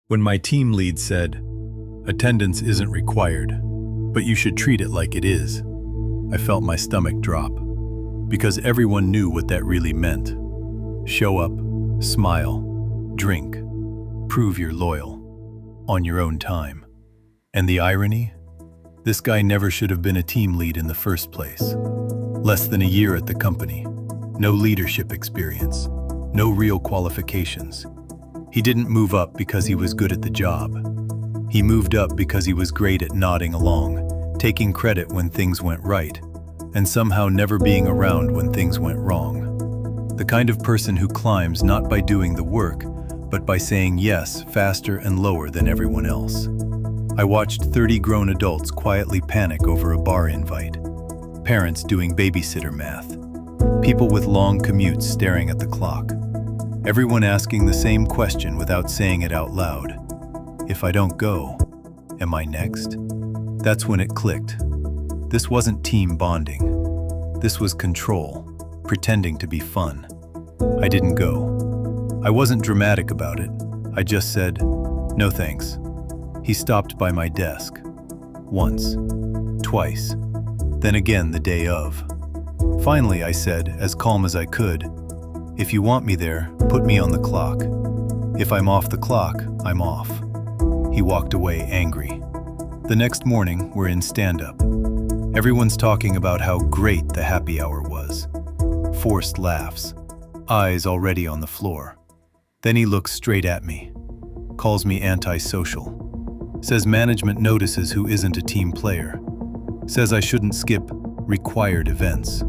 When my team lead said, "Attendance isn't required, but you should treat it like it is," I felt my stomach drop, because everyone knew what that really meant. Show up, smile, drink, prove you're loyal, on your own time. And the irony? This guy never should have been a team lead in the first place. Less than a year at the company, no leadership experience, no real qualifications. He didn't move up because he was good at the job. He moved up because he was great at nodding along, taking credit when things went right, and somehow never being around when things went wrong. The kind of person who climbs not by doing the work, but by saying yes faster and lower than everyone else. I watched 30 grown adults quietly panic over a bar invite, parents doing babysitter math, people with long commutes staring at the clock, everyone asking the same question without saying it out loud. If I don't go, am I next? That's when it clicked. This wasn't team bonding. This was control, pretending to be fun. I didn't go. I wasn't dramatic about it. I just said, "No thanks." He stopped by my desk. Once, twice, then again the day of. Finally, I said, as calm as I could, "If you want me there, put me on the clock. If I'm off the clock, I'm off." He walked away angry. The next morning, we're in stand-up. Everyone's talking about how great the happy hour was. Forced laughs, eyes already on the floor. Then he looks straight at me, calls me antisocial, says management notices who isn't a team player, says I shouldn't skip required events.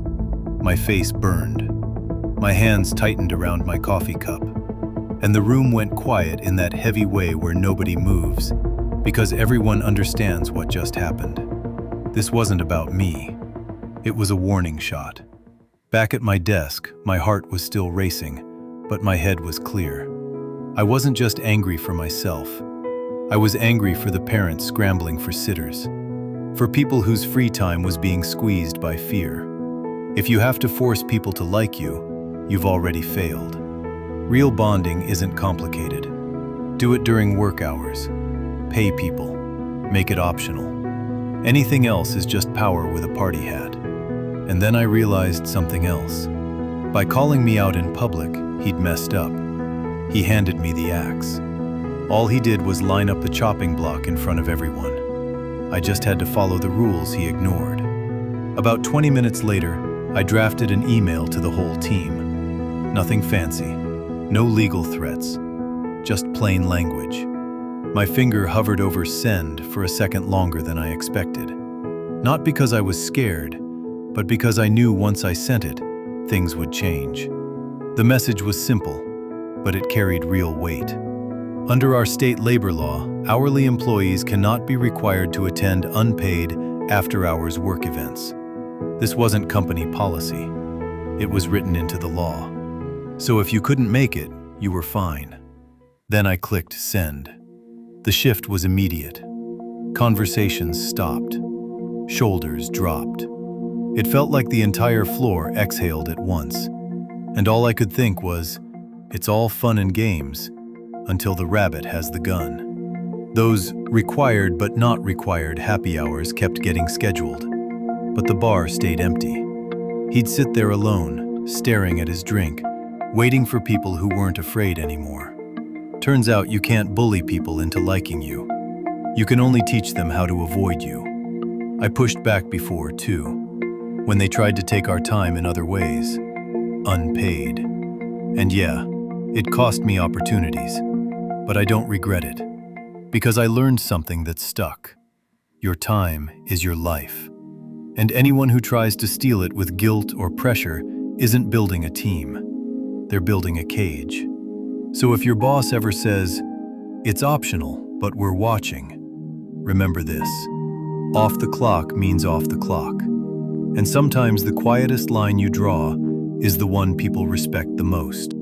My face burned. My hands tightened around my coffee cup, and the room went quiet in that heavy way where nobody moves, because everyone understands what just happened. This wasn't about me. It was a warning shot. Back at my desk, my heart was still racing, but my head was clear. I wasn't just angry for myself. I was angry for the parents scrambling for sitters, for people whose free time was being squeezed by fear. If you have to force people to like you, you've already failed. Real bonding isn't complicated. Do it during work hours. Pay people. Make it optional. Anything else is just power with a party hat. And then I realized something else. By calling me out in public, he'd messed up. He handed me the axe. All he did was line up the chopping block in front of everyone. I just had to follow the rules he ignored. About 20 minutes later, I drafted an email to the whole team. Nothing fancy, no legal threats, just plain language. My finger hovered over send for a second longer than I expected. Not because I was scared, but because I knew once I sent it, things would change. The message was simple, but it carried real weight. Under our state labor law, hourly employees cannot be required to attend unpaid after-hours work events. This wasn't company policy. It was written into the law. So if you couldn't make it, you were fine. Then I clicked send. The shift was immediate. Conversations stopped. Shoulders dropped. It felt like the entire floor exhaled at once. And all I could think was, it's all fun and games until the rabbit has the gun. Those required but not required happy hours kept getting scheduled, but the bar stayed empty. He'd sit there alone, staring at his drink, waiting for people who weren't afraid anymore. Turns out you can't bully people into liking you. You can only teach them how to avoid you. I pushed back before, too, when they tried to take our time in other ways, unpaid. And yeah, it cost me opportunities, but I don't regret it, because I learned something that stuck. Your time is your life, and anyone who tries to steal it with guilt or pressure isn't building a team. They're building a cage. So if your boss ever says, "It's optional, but we're watching," remember this. Off the clock means off the clock. And sometimes the quietest line you draw is the one people respect the most.